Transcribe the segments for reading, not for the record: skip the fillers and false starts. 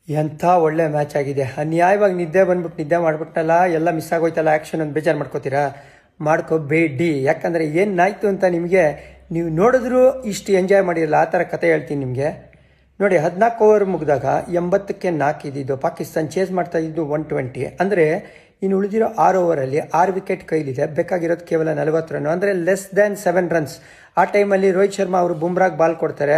ಎಂಥ ಒಳ್ಳೆ ಮ್ಯಾಚ್ ಆಗಿದೆ. ಅನ್ಯಾಯವಾಗಿ ನಿದ್ದೆ ನಿದ್ದೆ ಮಾಡ್ಬಿಟ್ಟಲ್ಲ, ಎಲ್ಲ ಮಿಸ್ ಆಗೋಯ್ತಲ್ಲ, ಆ್ಯಕ್ಷನ್ ಒಂದು ಬೇಜಾರು ಮಾಡ್ಕೋತೀರಾ? ಮಾಡ್ಕೋಬೇಡಿ. ಯಾಕಂದರೆ ಏನಾಯ್ತು ಅಂತ ನಿಮಗೆ ನೀವು ನೋಡಿದ್ರೂ ಇಷ್ಟು ಎಂಜಾಯ್ ಮಾಡಿರಲ್ಲ, ಆ ಥರ ಕತೆ ಹೇಳ್ತೀನಿ ನಿಮಗೆ. ನೋಡಿ, 14 ಓವರ್ ಮುಗಿದಾಗ 80ಕ್ಕೆ 4 ಇದ್ದಿದ್ದು ಪಾಕಿಸ್ತಾನ ಚೇಸ್ ಮಾಡ್ತಾ ಇದ್ದು 120. ಅಂದರೆ ಇನ್ನು ಉಳಿದಿರೋ 6 ಓವರಲ್ಲಿ 6 ವಿಕೆಟ್ ಕೈಲಿದೆ, ಬೇಕಾಗಿರೋದು ಕೇವಲ 40 ರನ್, ಅಂದರೆ ಲೆಸ್ ದ್ಯಾನ್ 7 ರನ್ಸ್. ಆ ಟೈಮಲ್ಲಿ ರೋಹಿತ್ ಶರ್ಮಾ ಅವರು ಬುಮ್ರಾಗ್ ಬಾಲ್ ಕೊಡ್ತಾರೆ.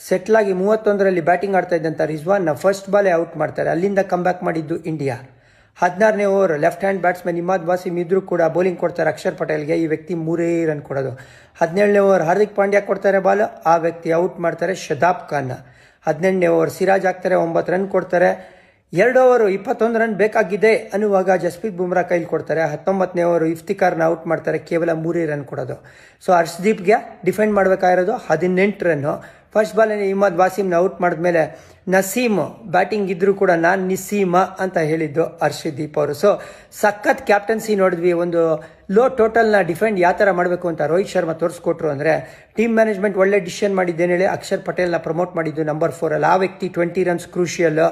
ಸೆಟ್ಲಾಗಿ 31ರಲ್ಲಿ ಬ್ಯಾಟಿಂಗ್ ಆಡ್ತಾ ಇದ್ದಂಥ ರಿಜ್ವಾನ್ನ ಫಸ್ಟ್ ಬಾಲೇ ಔಟ್ ಮಾಡ್ತಾರೆ. ಅಲ್ಲಿಂದ ಕಮ್ಬ್ಯಾಕ್ ಮಾಡಿದ್ದು ಇಂಡಿಯಾ. 16ನೇ over left hand batsman Imad Wasim ಇದ್ರೂ ಕೂಡ ಬೌಲಿಂಗ್ ಕೊಡ್ತಾರೆ ಅಕ್ಷರ್ ಪಟೇಲ್ಗೆ. ಈ ವ್ಯಕ್ತಿ 3 ರನ್ ಕೊಡೋದು. 17ನೇ ಓವರ್ ಹಾರ್ದಿಕ್ ಪಾಂಡ್ಯ ಕೊಡ್ತಾರೆ ಬಾಲ್, ಆ ವ್ಯಕ್ತಿ ಔಟ್ ಮಾಡ್ತಾರೆ ಶದಾಬ್ ಖಾನ್. 18ನೇ ಓವರ್ ಸಿರಾಜ್ ಹಾಕ್ತಾರೆ, 9 ರನ್ ಕೊಡ್ತಾರೆ. 2 ಓವರ್ 21 ರನ್ ಬೇಕಾಗಿದೆ ಅನ್ನುವಾಗ ಜಸ್ಪ್ರೀತ್ ಬುಮ್ರಾ ಕೈಲಿ ಕೊಡ್ತಾರೆ. 19ನೇ ಓವರ್ ಇಫ್ತಿಕಾರ್ನ ಔಟ್ ಮಾಡ್ತಾರೆ, ಕೇವಲ 3 ರನ್ ಕೊಡೋದು. ಸೊ ಹರ್ಷದೀಪ್ಗೆ ಡಿಫೆಂಡ್ ಮಾಡಬೇಕಾಗಿರೋದು 18 ರನ್ನು. ಫಸ್ಟ್ ಬಾಲಲ್ಲಿ ಇಮಾದ್ ವಾಸಿಮ್ನ ಔಟ್ ಮಾಡಿದ್ಮೇಲೆ ನಸೀಮ್ ಬ್ಯಾಟಿಂಗ್ ಇದ್ರೂ ಕೂಡ ನಾನು ನಿಸೀಮ ಅಂತ ಹೇಳಿದ್ದು ಹರ್ಷದೀಪ್ ಅವರು. ಸೊ ಸಖತ್ ಕ್ಯಾಪ್ಟನ್ಸಿ ನೋಡಿದ್ವಿ. ಒಂದು ಲೋ ಟೋಟಲ್ನ ಡಿಫೆಂಡ್ ಯಾವ ಥರ ಮಾಡಬೇಕು ಅಂತ ರೋಹಿತ್ ಶರ್ಮಾ ತೋರಿಸ್ಕೊಟ್ರು. ಅಂದರೆ ಟೀಮ್ ಮ್ಯಾನೇಜ್ಮೆಂಟ್ ಒಳ್ಳೆ ಡಿಸಿಷನ್ ಮಾಡಿದ್ದೇನೆ ಹೇಳಿ ಅಕ್ಷರ್ ಪಟೇಲ್ನ ಪ್ರಮೋಟ್ ಮಾಡಿದ್ದು ನಂಬರ್ 4ಅಲ್ಲಿ. ಆ ವ್ಯಕ್ತಿ 20 ರನ್ಸ್ ಕ್ರೂಷಿಯಲ್.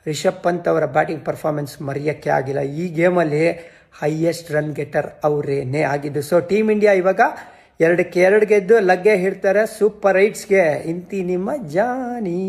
ರಿಷಬ್ ಪಂತ್ ಅವರ ಬ್ಯಾಟಿಂಗ್ ಪರ್ಫಾರ್ಮೆನ್ಸ್ ಮರೆಯೋಕ್ಕೆ ಆಗಿಲ್ಲ. ಈ ಗೇಮಲ್ಲಿ ಹೈಯೆಸ್ಟ್ ರನ್ ಗೆಟರ್ ಅವರೇನೇ ಆಗಿದ್ದು. ಸೊ ಟೀಮ್ ಇಂಡಿಯಾ ಇವಾಗ 2-2 ಗೆದ್ದು ಲಗ್ಗೆ ಹಿಡ್ತಾರೆ ಸೂಪರ್ 8ಗೆ. ಇಂತಿ ನಿಮ್ಮ ಜಾನಿ.